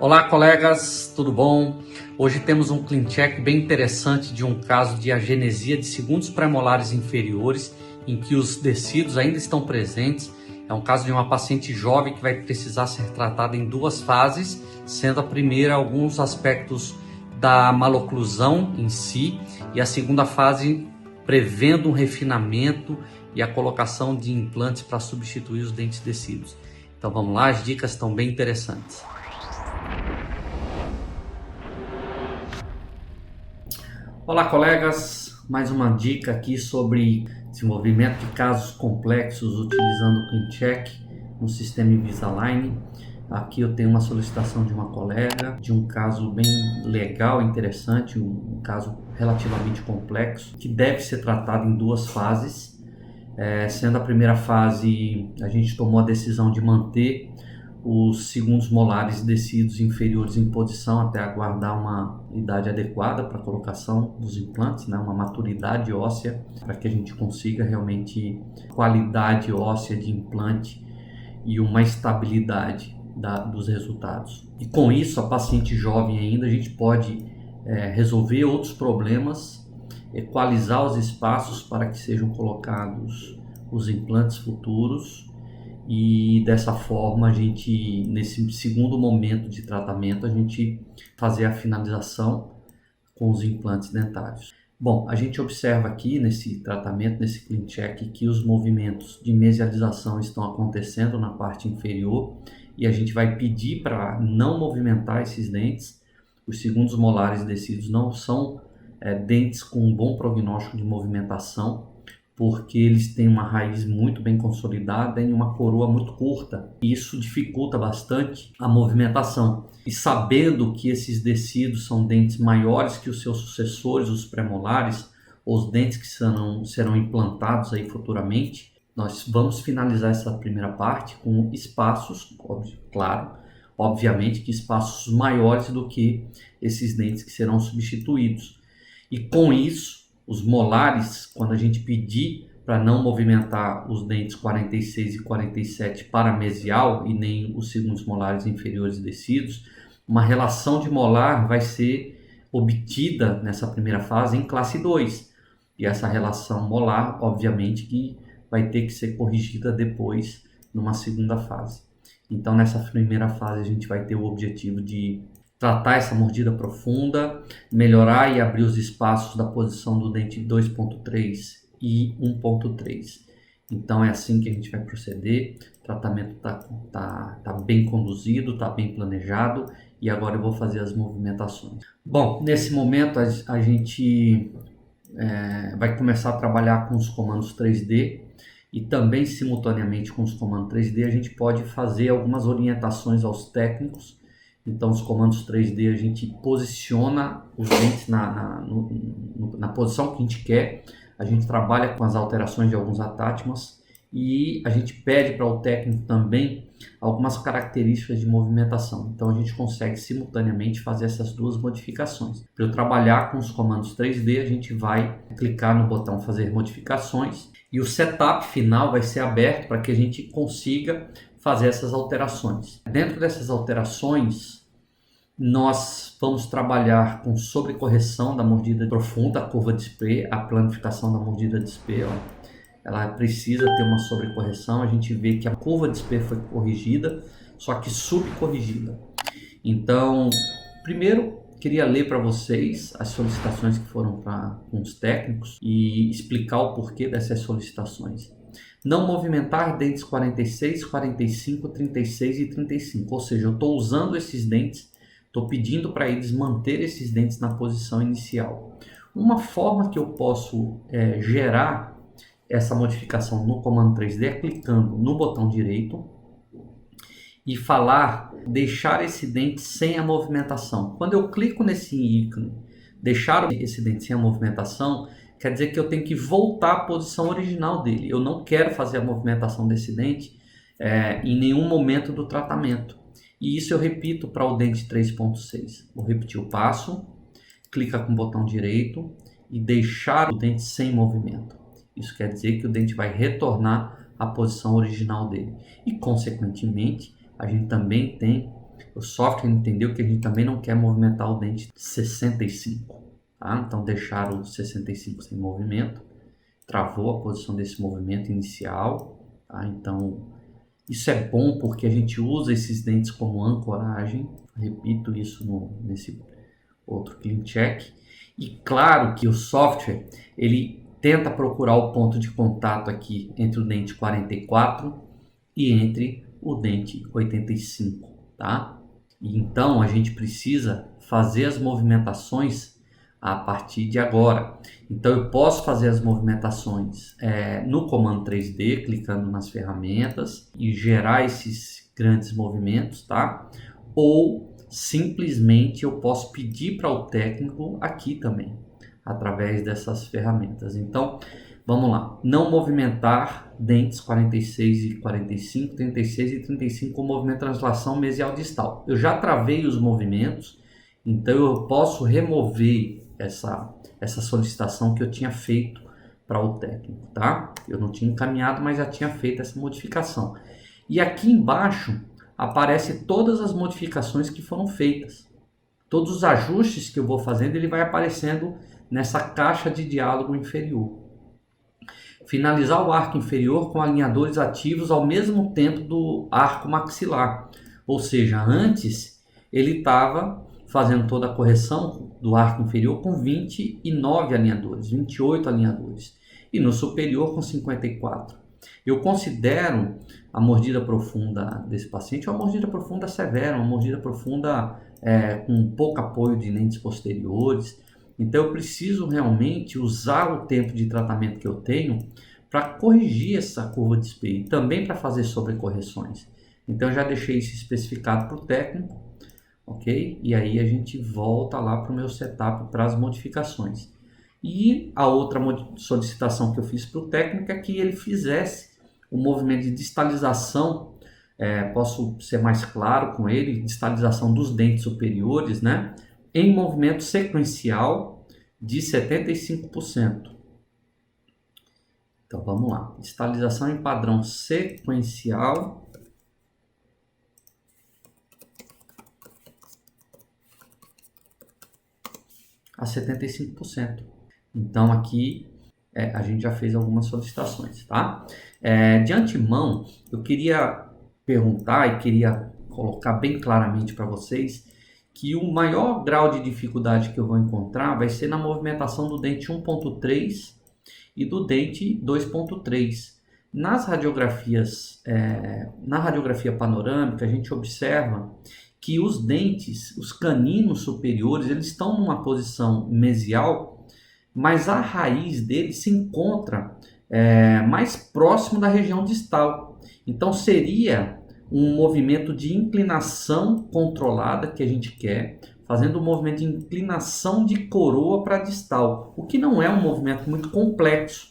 Olá, colegas, tudo bom? Hoje temos um clean check bem interessante de um caso de agenesia de segundos premolares inferiores em que os descidos ainda estão presentes. É um caso de uma paciente jovem que vai precisar ser tratada em duas fases, sendo a primeira alguns aspectos da maloclusão em si e a segunda fase prevendo um refinamento e a colocação de implantes para substituir os dentes descidos. Então vamos lá, as dicas estão bem interessantes. Olá, colegas, mais uma dica aqui sobre desenvolvimento de casos complexos utilizando o Clean Check no sistema Invisalign. Aqui eu tenho uma solicitação de uma colega de um caso bem legal, interessante, um caso relativamente complexo que deve ser tratado em duas fases. Sendo a primeira fase, a gente tomou a decisão de manter os segundos molares descidos inferiores em posição até aguardar uma idade adequada para a colocação dos implantes, né? Uma maturidade óssea, para que a gente consiga realmente qualidade óssea de implante e uma estabilidade dos resultados. E com isso, a paciente jovem ainda, a gente pode resolver outros problemas, equalizar os espaços para que sejam colocados os implantes futuros. E dessa forma, a gente, nesse segundo momento de tratamento, a gente fazer a finalização com os implantes dentários. Bom, a gente observa aqui nesse tratamento, nesse clean check, que os movimentos de mesialização estão acontecendo na parte inferior e a gente vai pedir para não movimentar esses dentes. Os segundos molares descidos não são dentes com um bom prognóstico de movimentação, porque eles têm uma raiz muito bem consolidada e uma coroa muito curta. Isso dificulta bastante a movimentação. E sabendo que esses descidos são dentes maiores que os seus sucessores, os premolares, os dentes que serão implantados aí futuramente, nós vamos finalizar essa primeira parte com espaços, claro, obviamente que espaços maiores do que esses dentes que serão substituídos. E com isso, os molares, quando a gente pedir para não movimentar os dentes 46 e 47 para mesial e nem os segundos molares inferiores descidos, uma relação de molar vai ser obtida nessa primeira fase em classe 2. E essa relação molar, obviamente, que vai ter que ser corrigida depois numa segunda fase. Então, nessa primeira fase, a gente vai ter o objetivo de tratar essa mordida profunda, melhorar e abrir os espaços da posição do dente 2.3 e 1.3. Então é assim que a gente vai proceder. O tratamento tá bem conduzido, está bem planejado e agora eu vou fazer as movimentações. Bom, nesse momento a gente vai começar a trabalhar com os comandos 3D e também simultaneamente com os comandos 3D a gente pode fazer algumas orientações aos técnicos. Então, os comandos 3D, a gente posiciona os dentes na posição que a gente quer. A gente trabalha com as alterações de alguns attachments e a gente pede para o técnico também algumas características de movimentação. Então, a gente consegue simultaneamente fazer essas duas modificações. Para eu trabalhar com os comandos 3D, a gente vai clicar no botão fazer modificações e o setup final vai ser aberto para que a gente consiga fazer essas alterações. Dentro dessas alterações, nós vamos trabalhar com sobrecorreção da mordida profunda, a curva de Spee, a planificação da mordida de Spee. Ela precisa ter uma sobrecorreção. A gente vê que a curva de Spee foi corrigida, só que subcorrigida. Então, primeiro, queria ler para vocês as solicitações que foram para os técnicos e explicar o porquê dessas solicitações. Não movimentar dentes 46, 45, 36 e 35. Ou seja, eu estou usando esses dentes, estou pedindo para eles manter esses dentes na posição inicial. Uma forma que eu posso gerar essa modificação no comando 3D é clicando no botão direito e deixar esse dente sem a movimentação. Quando eu clico nesse ícone, deixar esse dente sem a movimentação, quer dizer que eu tenho que voltar à posição original dele. Eu não quero fazer a movimentação desse dente em nenhum momento do tratamento. E isso eu repito para o dente 3.6. Vou repetir o passo, clica com o botão direito e deixar o dente sem movimento. Isso quer dizer que o dente vai retornar à posição original dele. E, consequentemente, a gente também tem O software entendeu que a gente também não quer movimentar o dente 65, tá? Então deixaram o 65 sem movimento, travou a posição desse movimento inicial, tá? Então isso é bom porque a gente usa esses dentes como ancoragem, repito isso nesse outro clean check. E claro que o software ele tenta procurar o ponto de contato aqui entre o dente 44 e entre o dente 85, tá? E então a gente precisa fazer as movimentações a partir de agora. Então eu posso fazer as movimentações no comando 3D, clicando nas ferramentas e gerar esses grandes movimentos, tá? Ou simplesmente eu posso pedir para o técnico aqui também, através dessas ferramentas. Então, vamos lá. Não movimentar dentes 46 e 45, 36 e 35 com movimento de translação mesial distal. Eu já travei os movimentos, então eu posso remover essa solicitação que eu tinha feito para o técnico, tá? Eu não tinha encaminhado, mas já tinha feito essa modificação. E aqui embaixo aparece todas as modificações que foram feitas. Todos os ajustes que eu vou fazendo, ele vai aparecendo nessa caixa de diálogo inferior. Finalizar o arco inferior com alinhadores ativos ao mesmo tempo do arco maxilar. Ou seja, antes ele estava fazendo toda a correção do arco inferior com 29 alinhadores, 28 alinhadores. E no superior com 54. Eu considero a mordida profunda desse paciente uma mordida profunda severa, uma mordida profunda com pouco apoio de lentes posteriores. Então eu preciso realmente usar o tempo de tratamento que eu tenho para corrigir essa curva de espelho e também para fazer sobrecorreções. Então eu já deixei isso especificado para o técnico, ok? E aí a gente volta lá para o meu setup para as modificações. E a outra solicitação que eu fiz para o técnico é que ele fizesse o movimento de distalização, posso ser mais claro com ele, distalização dos dentes superiores, né? Em movimento sequencial de 75%. Então vamos lá, distalização em padrão sequencial a 75%. Então aqui a gente já fez algumas solicitações, tá? De antemão, eu queria perguntar e queria colocar bem claramente para vocês que o maior grau de dificuldade que eu vou encontrar vai ser na movimentação do dente 1.3 e do dente 2.3. Nas radiografias, na radiografia panorâmica, a gente observa que os dentes, os caninos superiores, eles estão numa posição mesial, mas a raiz deles se encontra mais próximo da região distal. Então seria um movimento de inclinação controlada que a gente quer, fazendo um movimento de inclinação de coroa para distal, o que não é um movimento muito complexo.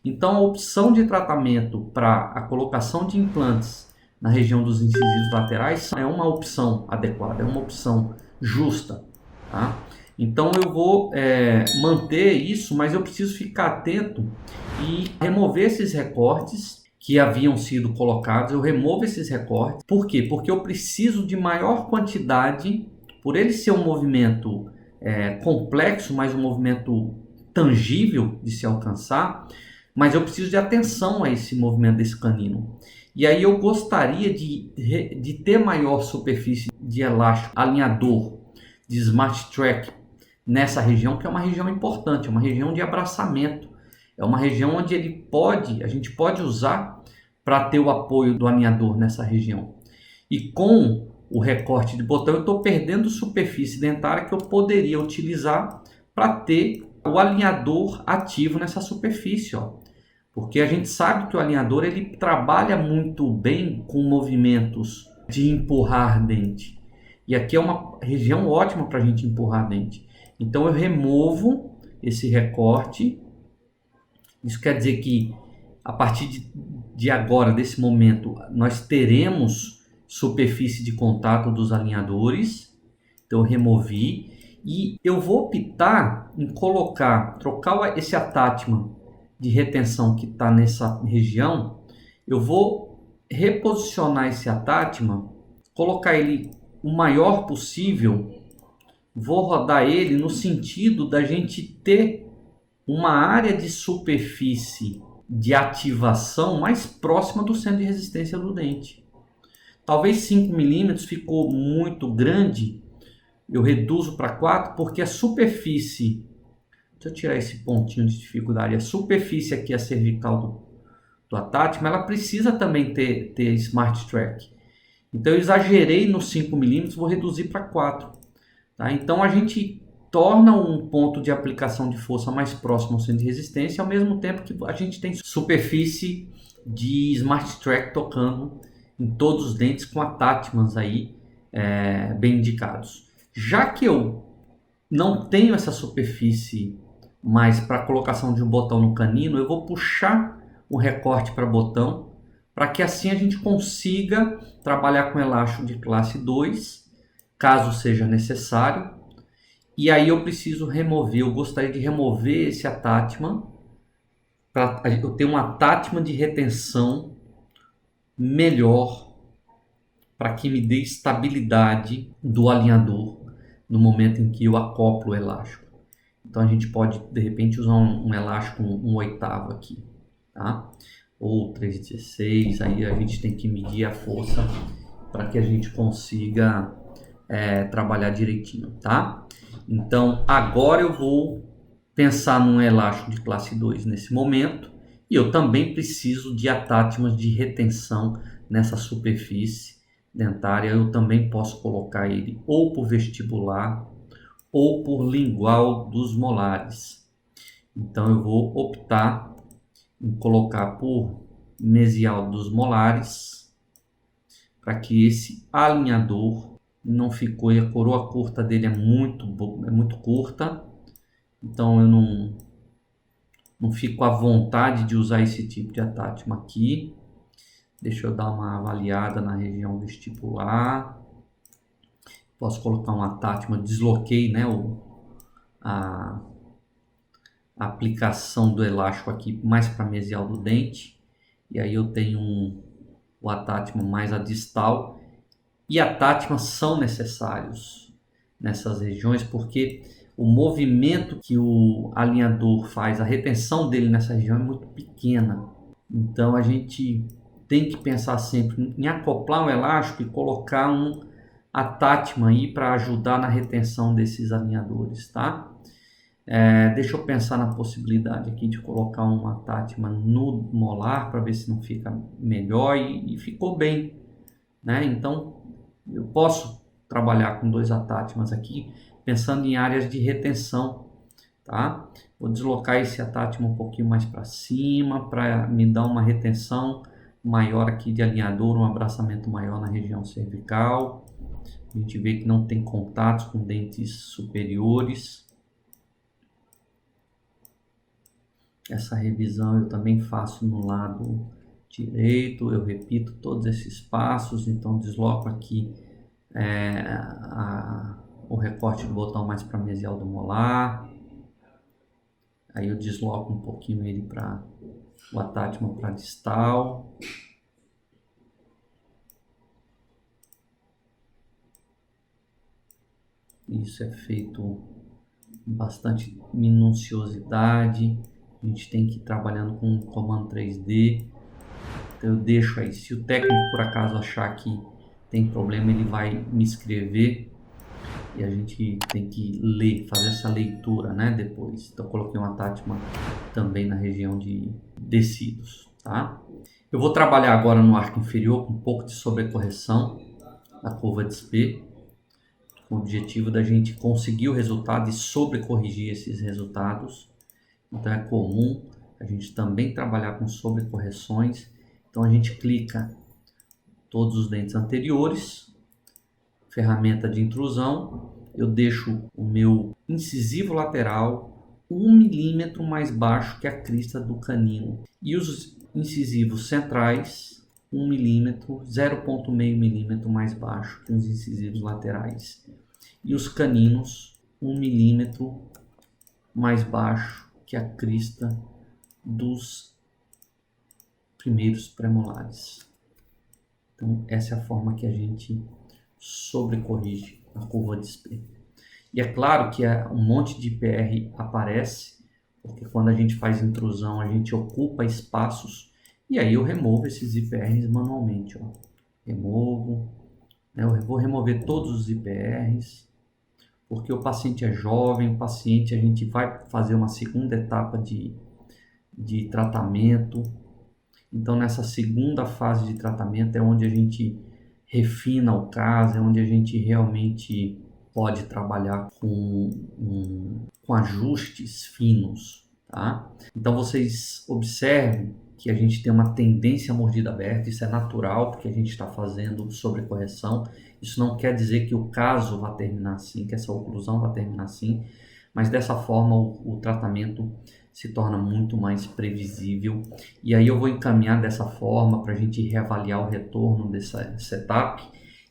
Então a opção de tratamento para a colocação de implantes na região dos incisivos laterais é uma opção adequada, é uma opção justa, tá? Então eu vou manter isso, mas eu preciso ficar atento e remover esses recortes que haviam sido colocados. Eu removo esses recortes. Por quê? Porque eu preciso de maior quantidade, por ele ser um movimento complexo, mas um movimento tangível de se alcançar, mas eu preciso de atenção a esse movimento desse canino. E aí eu gostaria de ter maior superfície de elástico alinhador, de Smart Track nessa região, que é uma região importante, é uma região de abraçamento, é uma região onde a gente pode usar para ter o apoio do alinhador nessa região. E com o recorte de botão eu estou perdendo superfície dentária que eu poderia utilizar para ter o alinhador ativo nessa superfície, ó. Porque a gente sabe que o alinhador ele trabalha muito bem com movimentos de empurrar dente. E aqui é uma região ótima para a gente empurrar dente. Então eu removo esse recorte. Isso quer dizer que a partir de agora, desse momento, nós teremos superfície de contato dos alinhadores. Então eu removi. E eu vou optar em trocar esse attachment de retenção que está nessa região. Eu vou reposicionar esse attachment, colocar ele o maior possível. Vou rodar ele no sentido da gente ter uma área de superfície de ativação mais próxima do centro de resistência do dente. Talvez 5 milímetros ficou muito grande, eu reduzo para 4, porque a superfície, deixa eu tirar esse pontinho de dificuldade, a superfície aqui, a cervical do Atátma, ela precisa também ter Smart Track. Então eu exagerei nos 5 milímetros, vou reduzir para 4. Tá? Então a gente torna um ponto de aplicação de força mais próximo ao centro de resistência, ao mesmo tempo que a gente tem superfície de Smart Track tocando em todos os dentes com Atátmans aí bem indicados. Já que eu não tenho essa superfície mais para colocação de um botão no canino, eu vou puxar o recorte para botão, para que assim a gente consiga trabalhar com elástico de classe 2, caso seja necessário. E aí eu preciso remover, eu gostaria de remover esse Atátman, para eu ter um Atátman de retenção melhor, para que me dê estabilidade do alinhador no momento em que eu acoplo o elástico. Então a gente pode de repente usar um elástico 1/8 aqui, tá? Ou 3/16, aí a gente tem que medir a força para que a gente consiga trabalhar direitinho, tá? Então agora eu vou pensar num elástico de classe 2 nesse momento, e eu também preciso de Atátmans de retenção nessa superfície dentária. Eu também posso colocar ele ou por vestibular ou por lingual dos molares. Então eu vou optar em colocar por mesial dos molares, para que esse alinhador não ficou, a coroa curta dele é muito curta, então eu não fico à vontade de usar esse tipo de Atátman aqui. Deixa eu dar uma avaliada na região vestibular. Posso colocar um Atátman, desloquei, né, a aplicação do elástico aqui mais para mesial do dente, e aí eu tenho o Atátman mais a distal. E Atátmans são necessários nessas regiões, porque o movimento que o alinhador faz, a retenção dele nessa região é muito pequena. Então a gente tem que pensar sempre em acoplar um elástico e colocar um Atátman aí para ajudar na retenção desses alinhadores, tá? Deixa eu pensar na possibilidade aqui de colocar um Atátman no molar para ver se não fica melhor, e ficou bem, né? Então eu posso trabalhar com 2 Atátmans aqui, pensando em áreas de retenção, tá? Vou deslocar esse Atátman um pouquinho mais para cima, para me dar uma retenção maior aqui de alinhador, um abraçamento maior na região cervical. A gente vê que não tem contatos com dentes superiores. Essa revisão eu também faço no lado direito, eu repito todos esses passos. Então desloco aqui o recorte do botão mais para mesial do molar, aí eu desloco um pouquinho ele para o Atátman para distal, isso é feito com bastante minuciosidade. A gente tem que ir trabalhando com o comando 3D. Então eu deixo aí, se o técnico por acaso achar que tem problema, ele vai me escrever e a gente tem que ler, fazer essa leitura, né, depois. Então eu coloquei um Atátman também na região de tecidos, tá? Eu vou trabalhar agora no arco inferior com um pouco de sobrecorreção da curva de Spee, com o objetivo da gente conseguir o resultado e sobrecorrigir esses resultados. Então é comum a gente também trabalhar com sobrecorreções. Então a gente clica todos os dentes anteriores, ferramenta de intrusão, eu deixo o meu incisivo lateral 1 milímetro mais baixo que a crista do canino, e os incisivos centrais 1 milímetro, 0,5 milímetro mais baixo que os incisivos laterais, e os caninos 1 milímetro mais baixo que a crista dos primeiros premolares. Então essa é a forma que a gente sobrecorrige a curva de SP. E é claro que um monte de IPR aparece, porque quando a gente faz intrusão, a gente ocupa espaços, e aí eu removo esses IPRs manualmente. Ó. Removo, né? Eu vou remover todos os IPRs, porque o paciente é jovem, a gente vai fazer uma segunda etapa de tratamento. Então, nessa segunda fase de tratamento é onde a gente refina o caso, é onde a gente realmente pode trabalhar com ajustes finos, tá? Então, vocês observem que a gente tem uma tendência à mordida aberta, isso é natural, porque a gente está fazendo sobrecorreção. Isso não quer dizer que o caso vai terminar assim, que essa oclusão vai terminar assim, mas dessa forma o tratamento se torna muito mais previsível. E aí eu vou encaminhar dessa forma para a gente reavaliar o retorno dessa setup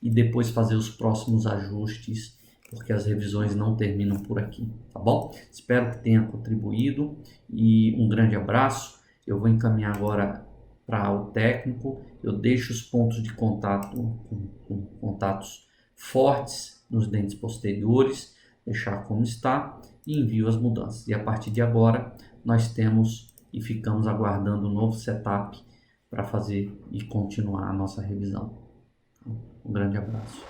e depois fazer os próximos ajustes, porque as revisões não terminam por aqui, tá bom? Espero que tenha contribuído e um grande abraço. Eu vou encaminhar agora para o técnico, eu deixo os pontos de contato com contatos fortes nos dentes posteriores, deixar como está e envio as mudanças. E a partir de agora nós temos e ficamos aguardando um novo setup para fazer e continuar a nossa revisão. Um grande abraço.